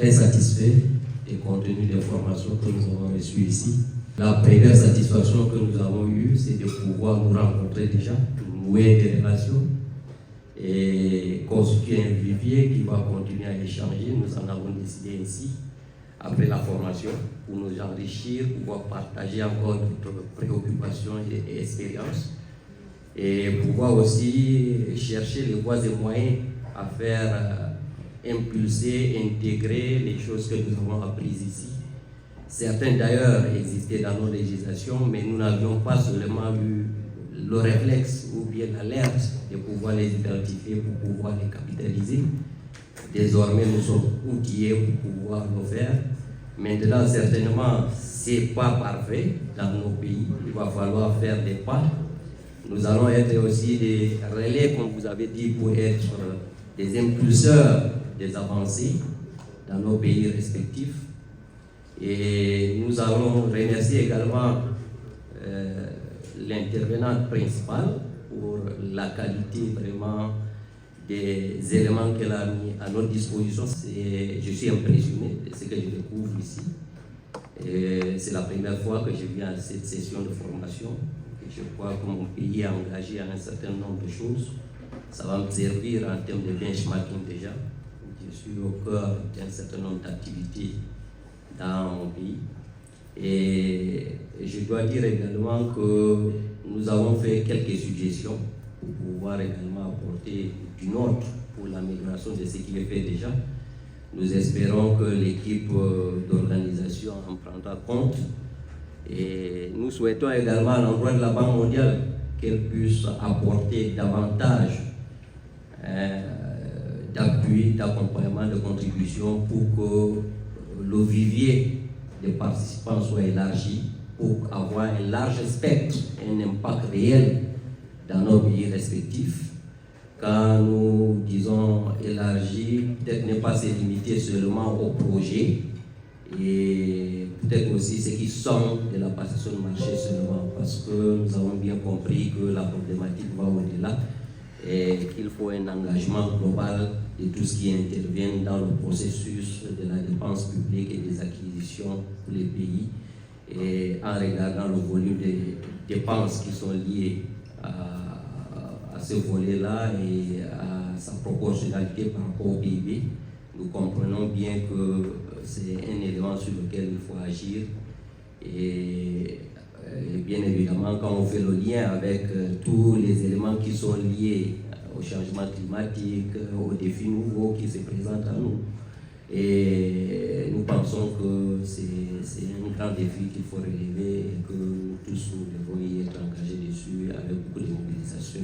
très satisfaits des contenus des formations que nous avons reçues ici. La première satisfaction que nous avons eue, c'est de pouvoir nous rencontrer déjà, nouer des relations et constituer un vivier qui va continuer à échanger. Nous en avons décidé ainsi, après la formation, pour nous enrichir, pouvoir partager encore notre préoccupations et expériences, et pouvoir aussi chercher les voies et moyens à faire impulser, intégrer les choses que nous avons apprises ici. Certains d'ailleurs existaient dans nos législations, mais nous n'avions pas seulement eu le réflexe ou bien l'alerte de pouvoir les identifier pour pouvoir les capitaliser. Désormais, nous sommes outillés pour pouvoir le faire. Maintenant, certainement, ce n'est pas parfait dans nos pays. Il va falloir faire des pas. Nous allons être aussi des relais, comme vous avez dit, pour être des impulseurs des avancées dans nos pays respectifs. Et nous allons remercier également l'intervenante principale pour la qualité vraiment des éléments qu'elle a mis à notre disposition. Je suis impressionné de ce que je découvre ici. C'est la première fois que je viens à cette session de formation. Et je crois que mon pays est engagé à un certain nombre de choses. Ça va me servir en termes de benchmarking déjà. Je suis au cœur d'un certain nombre d'activités dans mon pays. Et je dois dire également que nous avons fait quelques suggestions pour pouvoir également apporter du nôtre pour l'amélioration de ce qui est fait déjà. Nous espérons que l'équipe d'organisation en prendra compte. Et nous souhaitons également à l'endroit de la Banque mondiale qu'elle puisse apporter davantage d'appui, d'accompagnement, de contribution pour que le vivier des participants soit élargi, pour avoir un large spectre, un impact réel dans nos pays respectifs. Quand nous disons élargi, peut-être ne pas se limiter seulement au projet, et peut-être aussi ceux qui sont de la passation de marché seulement, parce que nous avons bien compris que la problématique va au-delà et qu'il faut un engagement global de tout ce qui intervient dans le processus de la dépense publique et des acquisitions pour les pays, et en regardant le volume des dépenses qui sont liées à ce volet-là et à sa proportionnalité par rapport au PIB, nous comprenons bien que c'est un élément sur lequel il faut agir. Et bien évidemment, quand on fait le lien avec tous les éléments qui sont liés au changement climatique, aux défis nouveaux qui se présentent à nous, et nous pensons que c'est un grand défi qu'il faut relever et que nous tous nous devons y être engagés dessus avec beaucoup de mobilisation.